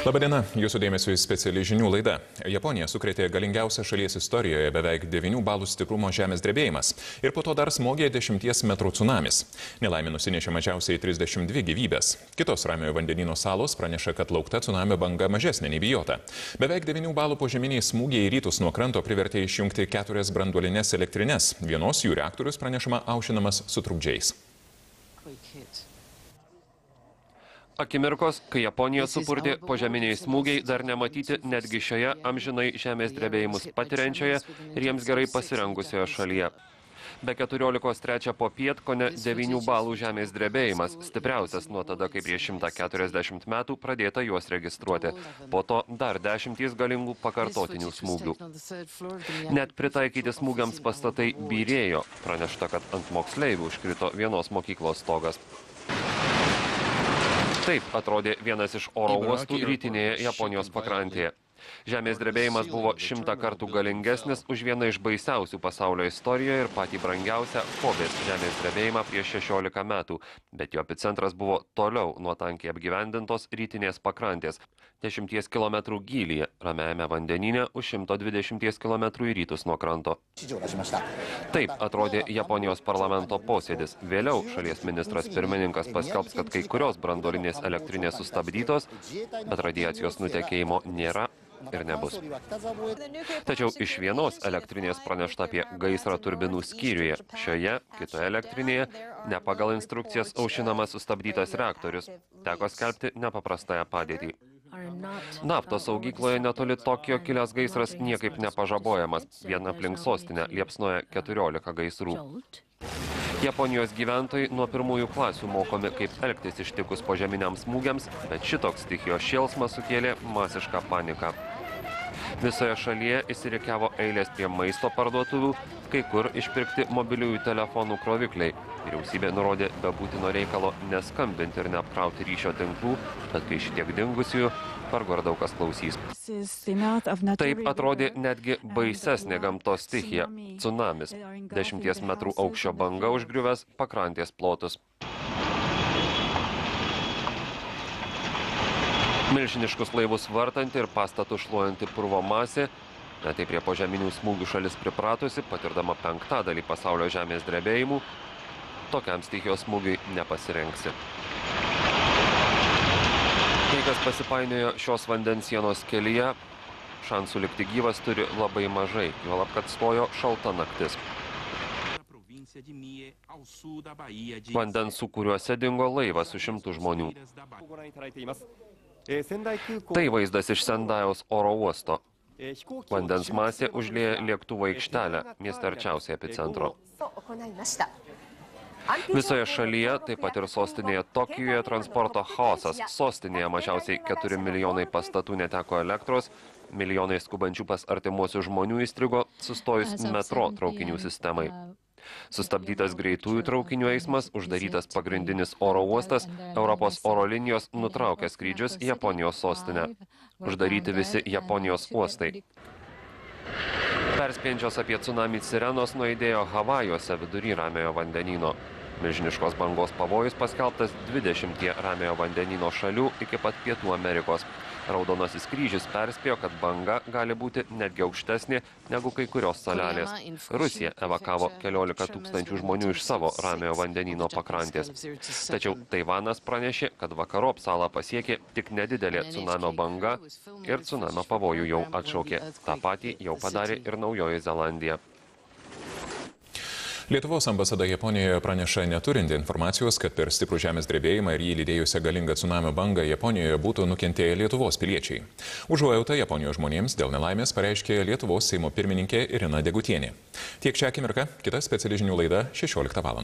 Labadiena, jūsų dėmesio į speciali žinių laida. Japonija sukrėtė galingiausią šalies istorijoje beveik 9 balų stiprumo žemės drebėjimas ir po to dar smogė 10 metrų tsunamis. Nelaimė nusinešė mažiausiai 32 gyvybės. Kitos Ramiojo vandenyno salos praneša, kad laukta tsunamio banga mažesnė nei bijota. Beveik 9 balų požeminiai smūgiai į rytus nuo kranto privertė išjungti 4 branduolines elektrines. Vienos jų reaktorius pranešama aušinamas su trukdžiais. Akimirkos, kai Japonija supurtė požeminiai smūgiai, dar nematyti netgi šioje amžinai žemės drebėjimus patiriančioje ir jiems gerai pasirengusioje šalyje. Be 14:03 popiet kone 9 balų žemės drebėjimas, stipriausias nuo tada, kai prieš 140 metų pradėta juos registruoti. Po to dar 10 galingų pakartotinių smūgių. Net pritaikyti smūgiams pastatai byrėjo. Pranešta, kad ant moksleivių užkrito vienos mokyklos stogas. Taip atrodė vienas iš oro uostų rytinėje Japonijos pakrantėje. Žemės drebėjimas buvo 100 kartų galingesnis už vieną iš baisiausių pasaulio istorijoje ir patį brangiausią Kobės žemės drebėjimą prieš 16 metų, bet jo epicentras buvo toliau nuo tankiai apgyvendintos rytinės pakrantės, 10 km gylyje, Ramiajame vandenyne už 120 km į rytus nuo kranto. Taip atrodė Japonijos parlamento posėdis. Vėliau šalies ministras pirmininkas paskelbs, kad kai kurios branduolinės elektrinės sustabdytos, bet radiacijos nutekėjimo nėra ir nebus. Tačiau iš vienos elektrinės pranešta apie gaisrą turbinų skyriuje. Šioje, kitoje elektrinėje, ne pagal instrukcijas aušinamas sustabdytas reaktorius. Teko skelbti nepaprastąją padėtį. Naftos saugykloje netoli Tokijo kilęs gaisras niekaip nepažabojamas. Vien aplink sostinę liepsnoja 14 gaisrų. Japonijos gyventojai nuo pirmųjų klasių mokomi, kaip elgtis ištikus požeminiams smūgiams, bet šitoks stichijos šėlsmas sukėlė masišką paniką. Visoje šalyje įsirikiavo eilės prie maisto parduotuvių, kai kur išpirkti mobiliųjų telefonų krovikliai. Vyriausybė nurodė be būtino reikalo neskambinti ir neapkrauti ryšio tinklų, bet kai šitiek dingusiųjų, vargu ar daug kas klausys. Taip atrodė netgi baisesnė gamtos stichija – tsunamis. 10 metrų aukščio banga užgriuvęs pakrantės plotus. Milžiniškus laivus vartanti ir pastatų šluojanti purvo masė, net tai prie požeminių smūgių šalis pripratusi, patirdama 5/5 pasaulio žemės drebėjimų, tokiam stichijos smūgiui nepasirengsi. Kai kas pasipainiojo šios vandensienos kelyje, šansų likti gyvas turi labai mažai, juolab kad stojo šalta naktis. Vandens sūkuriuose dingo laivas su 100 žmonių. Tai vaizdas iš Sendajaus oro uosto. Vandens masė užlieja lėktuvo aikštelę, mieste arčiausiai epicentro. Visoje šalyje, taip pat ir sostinėje Tokijoje, transporto chaosas. Sostinėje mažiausiai 4 milijonai pastatų neteko elektros, milijonai skubančių pas artimuosius žmonių įstrigo, sustojus metro traukinių sistemai. Sustabdytas greitųjų traukinių eismas, uždarytas pagrindinis oro uostas, Europos oro linijos nutraukė skrydžius į Japonijos sostinę. Uždaryti visi Japonijos uostai. Perspėjančios apie tsunamį sirenos nuaidėjo Havajuose vidury Ramiojo vandenyno. Milžiniškos bangos pavojus paskelbtas 20 Ramiojo vandenyno šalių iki pat Pietų Amerikos. Raudonasis kryžius perspėjo, kad banga gali būti netgi aukštesnė negu kai kurios salelės. Rusija evakavo 14 000 žmonių iš savo Ramiojo vandenyno pakrantės. Tačiau Taivanas pranešė, kad vakarop salą pasiekė tik nedidelė tsunamio banga ir tsunamio pavojų jau atšaukė. Ta patį jau padarė ir Naujoji Zelandija. Lietuvos ambasada Japonijoje praneša neturinti informacijos, kad per stiprų žemės drebėjimą ir jį lydėjusią galingą tsunamio bangą Japonijoje būtų nukentėję Lietuvos piliečiai. Užuojautą Japonijos žmonėms dėl nelaimės pareiškė Lietuvos Seimo pirmininkė Irina Degutienė. Tiek šią akimirką, kita speciali žinių laida 16 val.